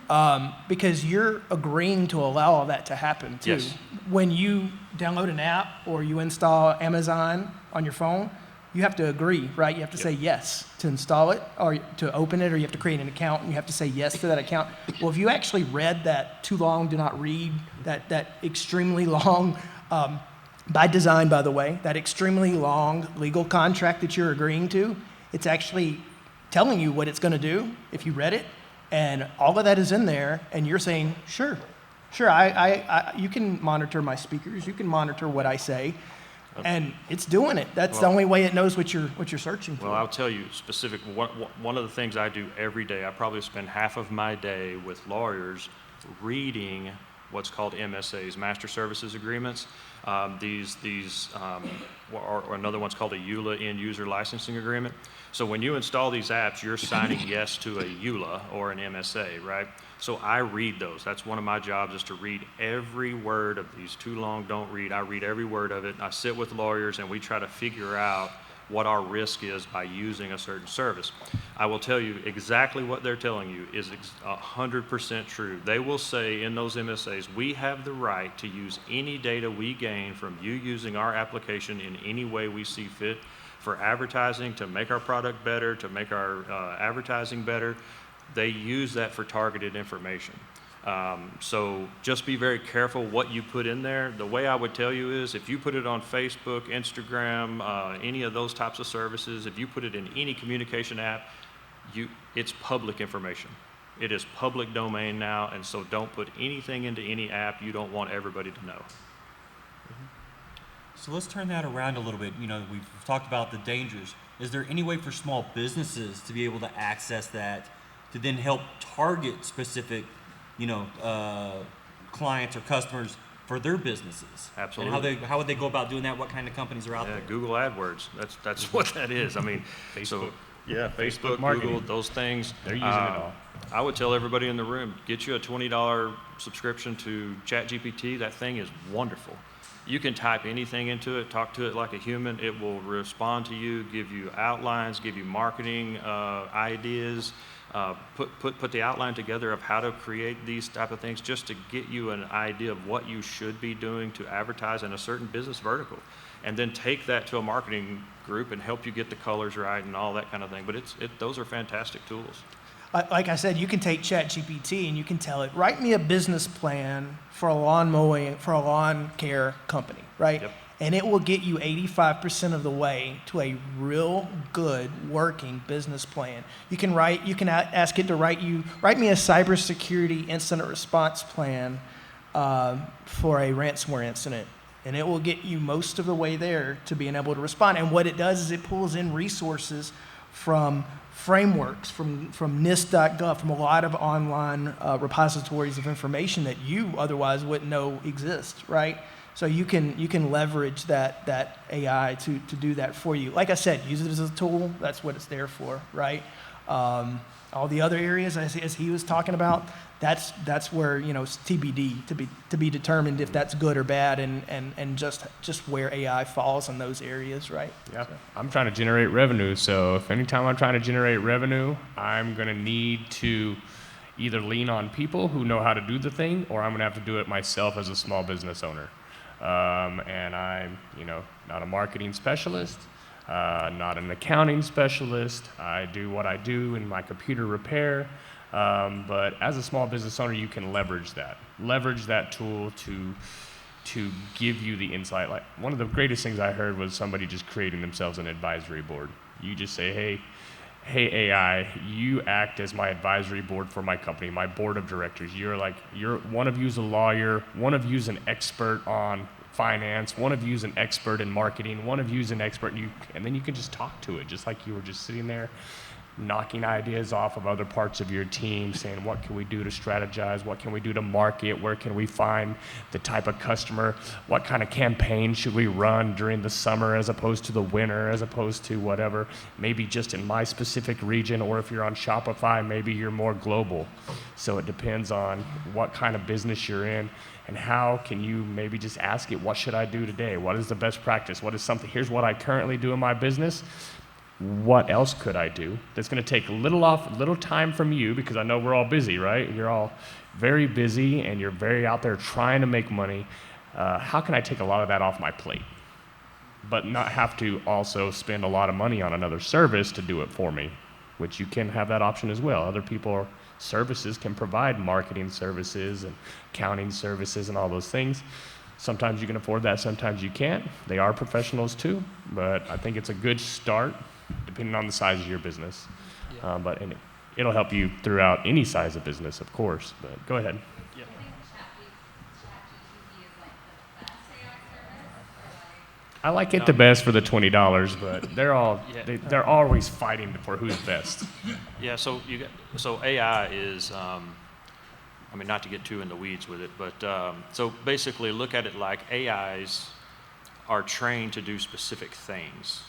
because you're agreeing to allow all that to happen too. Yes. When you download an app or you install Amazon on your phone, you have to agree, right? You have to say yes to install it or to open it, or you have to create an account and you have to say yes to that account. Well, if you actually read that too long, do not read, that extremely long, by design, by the way, that extremely long legal contract that you're agreeing to, it's actually telling you what it's going to do if you read it, and all of that is in there, and you're saying, sure, you can monitor my speakers, you can monitor what I say, and it's doing it. That's the only way it knows what you're searching for. Well, I'll tell you specific. One of the things I do every day, I probably spend half of my day with lawyers reading what's called MSAs, Master Services Agreements. Or another one's called a EULA, End User Licensing Agreement. So when you install these apps, you're signing yes to a EULA or an MSA, right? So I read those. That's one of my jobs, is to read every word of these. Too long, don't read. I read every word of it. I sit with lawyers and we try to figure out what our risk is by using a certain service. I will tell you exactly what they're telling you is 100% true. They will say in those MSAs, we have the right to use any data we gain from you using our application in any way we see fit, for advertising, to make our product better, to make our advertising better. They use that for targeted information. So just be very careful what you put in there. The way I would tell you is, if you put it on Facebook, Instagram, any of those types of services, if you put it in any communication app, it's public information. It is public domain now, and so don't put anything into any app you don't want everybody to know. So let's turn that around a little bit. We've talked about the dangers. Is there any way for small businesses to be able to access that, to then help target specific clients or customers for their businesses. Absolutely. And how would they go about doing that? What kind of companies are out Yeah, there? Google AdWords. That's what that is. I mean, Facebook. yeah, Facebook, marketing. Google, those things. They're using it all. I would tell everybody in the room, get you a $20 subscription to ChatGPT. That thing is wonderful. You can type anything into it, talk to it like a human. It will respond to you, give you outlines, give you marketing ideas, put the outline together of how to create these type of things, just to get you an idea of what you should be doing to advertise in a certain business vertical, and then take that to a marketing group and help you get the colors right and all that kind of thing. But those are fantastic tools. Like I said, you can take ChatGPT and you can tell it, write me a business plan for a lawn care company, right? Yep. And it will get you 85% of the way to a real good working business plan. You can ask it to write me a cybersecurity incident response plan for a ransomware incident. And it will get you most of the way there to being able to respond. And what it does is it pulls in resources from frameworks, from NIST.gov, from a lot of online repositories of information that you otherwise wouldn't know exist, right? So you can leverage that AI to do that for you. Like I said, use it as a tool. That's what it's there for, right? All the other areas, as he was talking about, that's where it's TBD to be determined if that's good or bad, and just where AI falls in those areas, right? Yeah, So. I'm trying to generate revenue. So if anytime I'm trying to generate revenue, I'm going to need to either lean on people who know how to do the thing, or I'm going to have to do it myself as a small business owner. And I'm, not a marketing specialist, not an accounting specialist. I do what I do in my computer repair. But as a small business owner, you can leverage that tool to give you the insight. Like, one of the greatest things I heard was somebody just creating themselves an advisory board. You just say, hey AI, you act as my advisory board for my company, my board of directors. One of you's a lawyer, one of you's an expert on finance, one of you's an expert in marketing, one of you's an expert, and then you can just talk to it, just like you were just sitting there knocking ideas off of other parts of your team, saying, what can we do to strategize? What can we do to market? Where can we find the type of customer? What kind of campaign should we run during the summer as opposed to the winter, as opposed to whatever? Maybe just in my specific region, or if you're on Shopify, maybe you're more global. So it depends on what kind of business you're in, and how can you maybe just ask it, what should I do today? What is the best practice? Here's what I currently do in my business. What else could I do that's going to take little time from you, because I know we're all busy, right? You're all very busy and you're very out there trying to make money. How can I take a lot of that off my plate, but not have to also spend a lot of money on another service to do it for me, which you can have that option as well. Other services can provide marketing services and accounting services and all those things. Sometimes you can afford that, sometimes you can't. They are professionals too, but I think it's a good start, depending on the size of your business. Yeah. But it'll help you throughout any size of business, of course. But go ahead. Do you think ChatGPT is like the best AI service? I like it the best for the $20, but they're always fighting for who's best. Yeah, so AI is, not to get too in the weeds with it, but so basically look at it like AIs are trained to do specific things.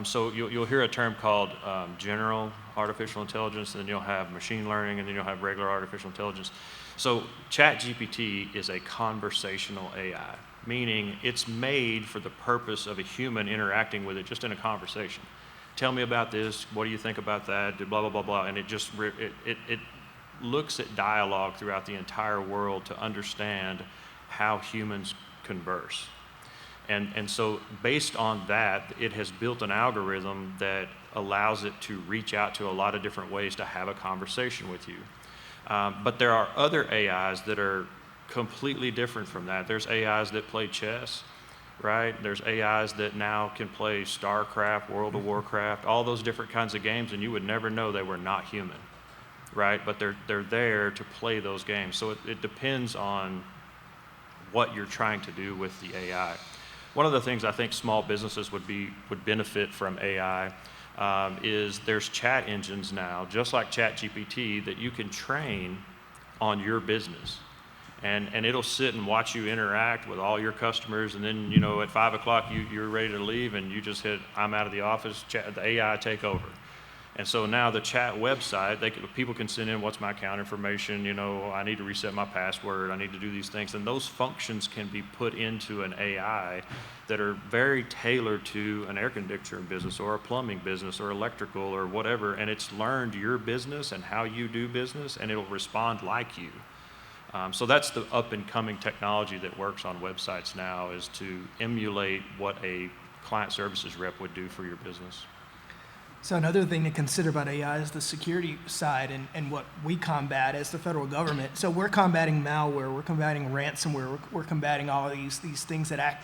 So you'll hear a term called general artificial intelligence, and then you'll have machine learning, and then you'll have regular artificial intelligence. So ChatGPT is a conversational AI, meaning it's made for the purpose of a human interacting with it just in a conversation. Tell me about this, what do you think about that, blah, blah, blah, blah, and it looks at dialogue throughout the entire world to understand how humans converse. And so based on that, it has built an algorithm that allows it to reach out to a lot of different ways to have a conversation with you. But there are other AIs that are completely different from that. There's AIs that play chess, right? There's AIs that now can play StarCraft, World of Warcraft, all those different kinds of games, and you would never know they were not human, right? But they're there to play those games. So it depends on what you're trying to do with the AI. One of the things I think small businesses would benefit from AI is there's chat engines now, just like ChatGPT, that you can train on your business. And it'll sit and watch you interact with all your customers, and then, you know, at 5 o'clock you're ready to leave, and you just hit, I'm out of the office, chat, the AI take over. And so now the chat website, people can send in, what's my account information, you know, I need to reset my password, I need to do these things, and those functions can be put into an AI that are very tailored to an air conditioner business or a plumbing business or electrical or whatever, and it's learned your business and how you do business, and it'll respond like you. So that's the up-and-coming technology that works on websites now, is to emulate what a client services rep would do for your business. So another thing to consider about AI is the security side and what we combat as the federal government. So we're combating malware, we're combating ransomware, we're combating all of these things that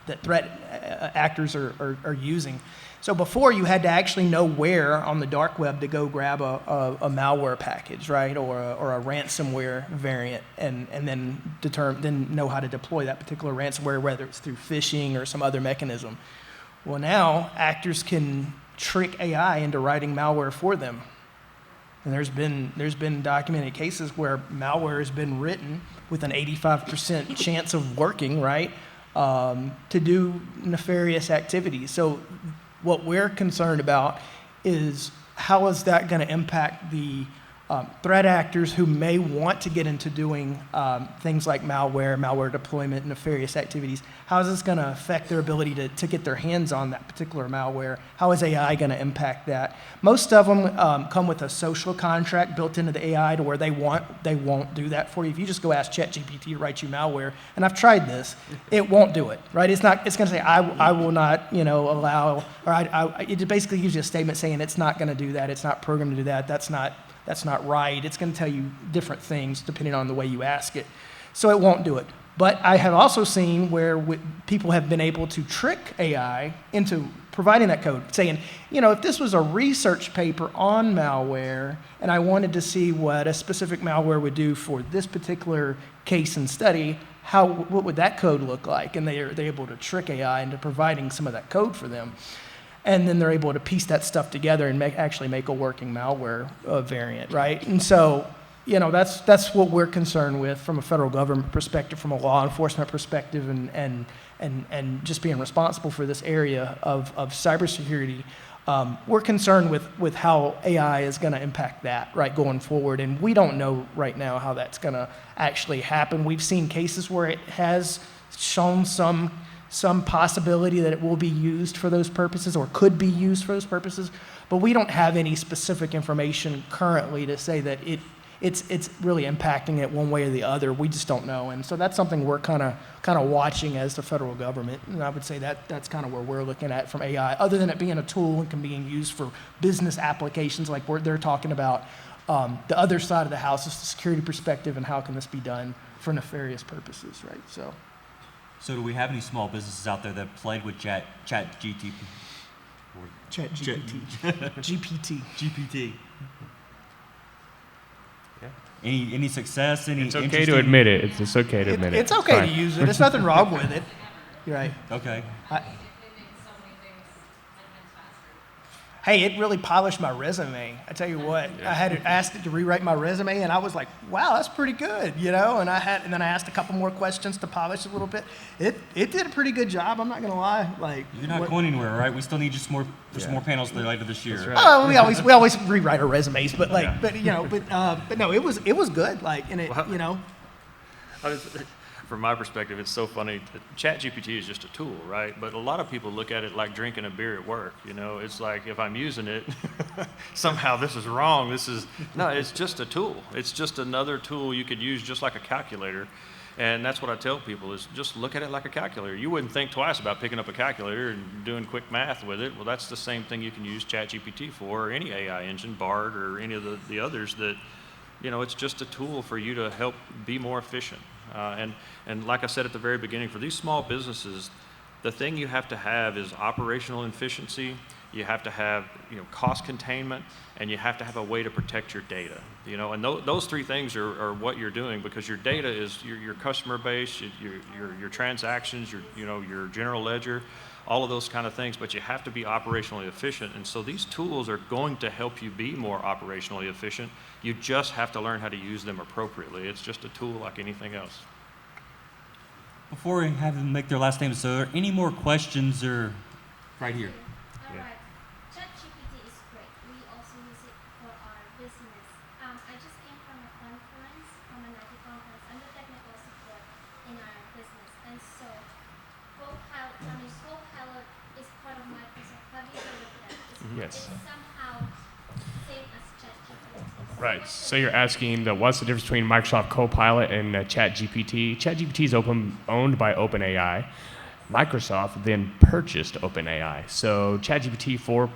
that threat actors are using. So before, you had to actually know where on the dark web to go grab a malware package, right, or a ransomware variant, and then know how to deploy that particular ransomware, whether it's through phishing or some other mechanism. Well, now actors can trick AI into writing malware for them. And there's been documented cases where malware has been written with an 85% chance of working, right, to do nefarious activities. So what we're concerned about is how is that going to impact the threat actors who may want to get into doing things like malware deployment, nefarious activities. How is this going to affect their ability to get their hands on that particular malware? How is AI going to impact that? Most of them come with a social contract built into the AI to where they won't do that for you. If you just go ask ChatGPT to write you malware, and I've tried this, it won't do it, right? It's going to say, I will not, you know, allow, or it basically gives you a statement saying it's not going to do that, it's not programmed to do that, that's not right. It's going to tell you different things depending on the way you ask it. So it won't do it. But I have also seen where people have been able to trick AI into providing that code, saying, you know, if this was a research paper on malware and I wanted to see what a specific malware would do for this particular case and study, what would that code look like? And they're able to trick AI into providing some of that code for them. And then they're able to piece that stuff together and actually make a working malware variant, right? And so, you know, that's what we're concerned with from a federal government perspective, from a law enforcement perspective, and just being responsible for this area of cybersecurity. We're concerned with how AI is going to impact that, right, going forward. And we don't know right now how that's going to actually happen. We've seen cases where it has shown some possibility that it will be used for those purposes or could be used for those purposes, but we don't have any specific information currently to say that it's really impacting it one way or the other. We just don't know, and so that's something we're kind of watching as the federal government, and I would say that's kind of where we're looking at from AI, other than it being a tool and can being used for business applications like they're talking about. The other side of the house is the security perspective and how can this be done for nefarious purposes, right? So do we have any small businesses out there that played with ChatGPT? GPT. Yeah. Any success? It's okay to admit it. It's okay to admit it. It's okay to use it. There's nothing wrong with it. You're right. Okay. Hey, it really polished my resume. I tell you what, I had asked it to rewrite my resume, and I was like, "Wow, that's pretty good," you know. And then I asked a couple more questions to polish it a little bit. It did a pretty good job. I'm not gonna lie. Like, you're not going anywhere, right? We still need you some more panels later this year. Right. Oh, we always rewrite our resumes, but no, it was good. Like, and it, you know. From my perspective, it's so funny. ChatGPT is just a tool, right? But a lot of people look at it like drinking a beer at work. You know, it's like if I'm using it, somehow this is wrong. No, it's just a tool. It's just another tool you could use just like a calculator. And that's what I tell people is just look at it like a calculator. You wouldn't think twice about picking up a calculator and doing quick math with it. Well, that's the same thing you can use ChatGPT for, or any AI engine, BART, or any of the others that, you know, it's just a tool for you to help be more efficient. And like I said at the very beginning, for these small businesses, the thing you have to have is operational efficiency you have to have cost containment, and you have to have a way to protect your data. And those three things are what you're doing, because your data is your customer base, your transactions, your general ledger, all of those kind of things. But you have to be operationally efficient, and so these tools are going to help you be more operationally efficient. You just have to learn how to use them appropriately. It's just a tool like anything else. Before we have them make their last name, so are there any more questions or right here? All right. ChatGPT is great. We also use it for our business. I just came from a conference, from an IT conference, and the technical support in our business. And so, Copilot is part of Microsoft. Have you heard of that? Yes. It's somehow same as ChatGPT. Right. So you're asking what's the difference between Microsoft Copilot and ChatGPT? ChatGPT is owned by OpenAI. Microsoft then purchased OpenAI. So ChatGPT 4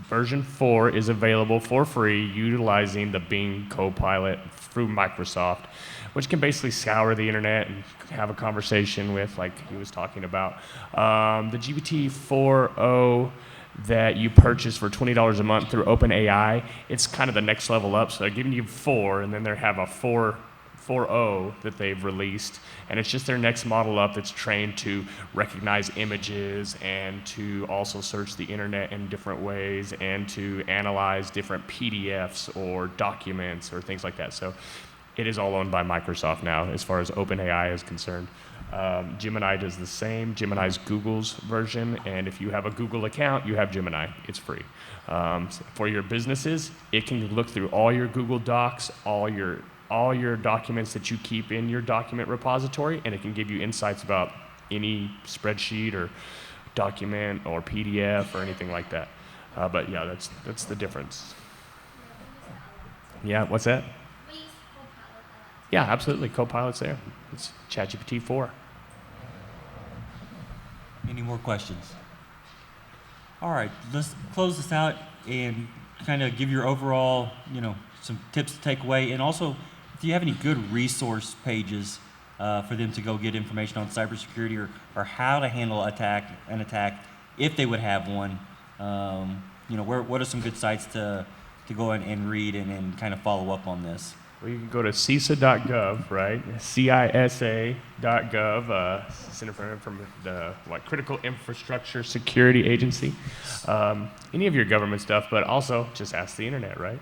version 4 is available for free, utilizing the Bing Copilot through Microsoft, which can basically scour the internet and have a conversation with, like he was talking about. The GPT 4.0 that you purchase for $20 a month through OpenAI, it's kind of the next level up. So they're giving you 4, and then they have a 4.0 that they've released, and it's just their next model up that's trained to recognize images and to also search the internet in different ways and to analyze different PDFs or documents or things like that. So it is all owned by Microsoft now as far as OpenAI is concerned. Gemini does the same. Gemini is Google's version, and if you have a Google account, you have Gemini. It's free. For your businesses, it can look through all your Google Docs, all your documents that you keep in your document repository, and it can give you insights about any spreadsheet or document or PDF or anything like that. But yeah, that's the difference. Yeah, what's that? We use Copilot a lot. Yeah, absolutely. Copilot's there. It's ChatGPT 4. Any more questions? All right, let's close this out and kind of give your overall, some tips to take away, and also if you have any good resource pages for them to go get information on cybersecurity or how to handle an attack if they would have one. What are some good sites to go in and read and kind of follow up on this? Well, you can go to CISA.gov, right? CISA.gov, Center from the Critical Infrastructure Security Agency. Any of your government stuff, but also just ask the internet, right?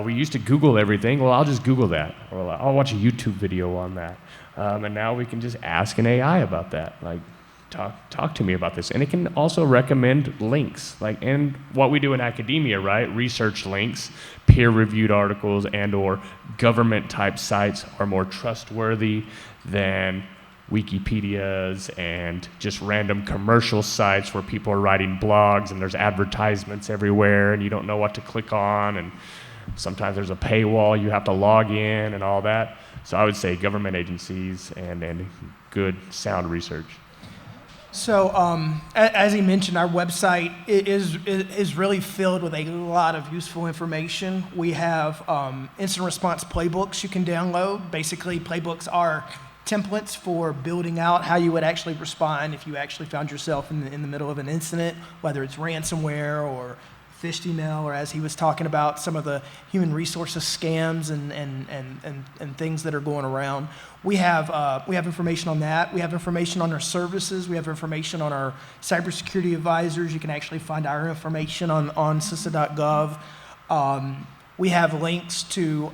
We used to Google everything. Well, I'll just Google that, or I'll watch a YouTube video on that. And now we can just ask an AI about that. Like, talk to me about this. And it can also recommend links, and what we do in academia, right? Research links, peer-reviewed articles, and/or government-type sites are more trustworthy than Wikipedias and just random commercial sites where people are writing blogs and there's advertisements everywhere and you don't know what to click on, and sometimes there's a paywall you have to log in and all that. So I would say government agencies and good sound research. So, as he mentioned, our website is really filled with a lot of useful information. We have instant response playbooks you can download. Basically, playbooks are templates for building out how you would actually respond if you actually found yourself in the middle of an incident, whether it's ransomware or phished email, or as he was talking about, some of the human resources scams and things that are going around. We have information on that. We have information on our services. We have information on our cybersecurity advisors. You can actually find our information on CISA.gov. We have links to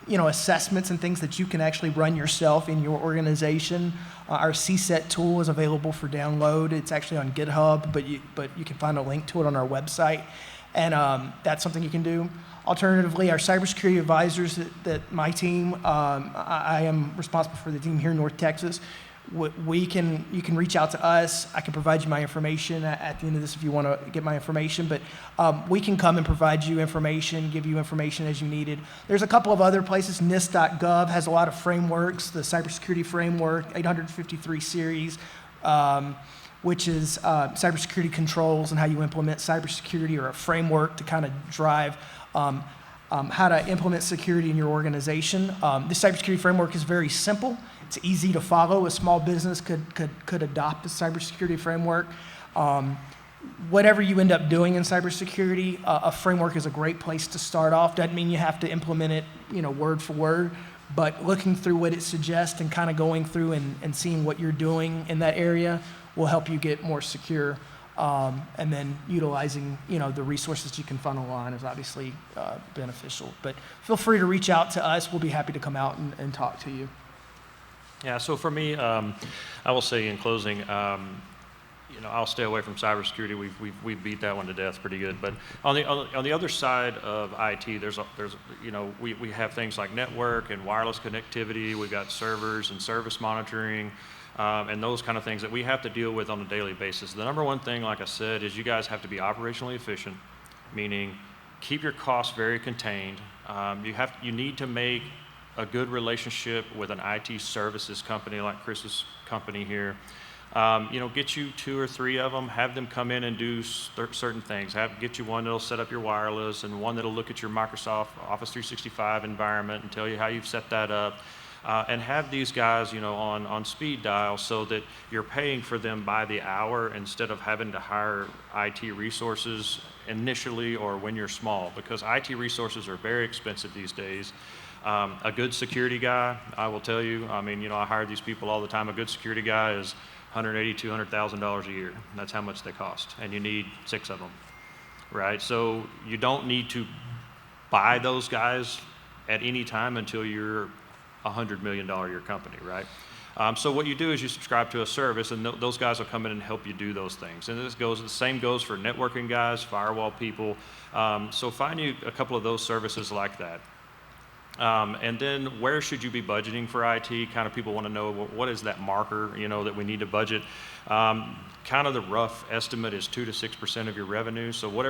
assessments and things that you can actually run yourself in your organization. Our CSET tool is available for download. It's actually on GitHub, but you can find a link to it on our website, and that's something you can do. Alternatively, our cybersecurity advisors that my team, I am responsible for the team here in North Texas. You can reach out to us. I can provide you my information at the end of this if you want to get my information, but we can come and provide you information, give you information as you needed. There's a couple of other places. NIST.gov has a lot of frameworks, the cybersecurity framework, 853 series, which is cybersecurity controls and how you implement cybersecurity, or a framework to kind of drive how to implement security in your organization. The cybersecurity framework is very simple. It's easy to follow. A small business could adopt the cybersecurity framework. whatever you end up doing in cybersecurity, a framework is a great place to start off. Doesn't mean you have to implement it, word for word, but looking through what it suggests and kind of going through and seeing what you're doing in that area will help you get more secure. And then utilizing, the resources you can funnel on is obviously beneficial. But feel free to reach out to us. We'll be happy to come out and talk to you. Yeah, so for me, I will say in closing, I'll stay away from cybersecurity. We beat that one to death pretty good. But on the other side of IT, we have things like network and wireless connectivity. We've got servers and service monitoring. And those kind of things that we have to deal with on a daily basis. The number one thing, like I said, is you guys have to be operationally efficient, meaning keep your costs very contained. You need to make a good relationship with an IT services company like Chris's company here. Get you 2 or 3 of them, have them come in and do certain things. Get you one that'll set up your wireless and one that'll look at your Microsoft Office 365 environment and tell you how you've set that up. And have these guys, on speed dial so that you're paying for them by the hour instead of having to hire IT resources initially or when you're small, because IT resources are very expensive these days. A good security guy, I will tell you, I hire these people all the time. A good security guy is $180,000, $200,000 a year. That's how much they cost, and you need 6 of them, right? So you don't need to buy those guys at any time until you're $100 million a year company, right? So what you do is you subscribe to a service, and those guys will come in and help you do those things. And the same goes for networking guys, firewall people. So find you a couple of those services like that. And then where should you be budgeting for IT? Kind of people want to know, what is that marker, that we need to budget? Kind of the rough estimate is 2 to 6% of your revenue. So whatever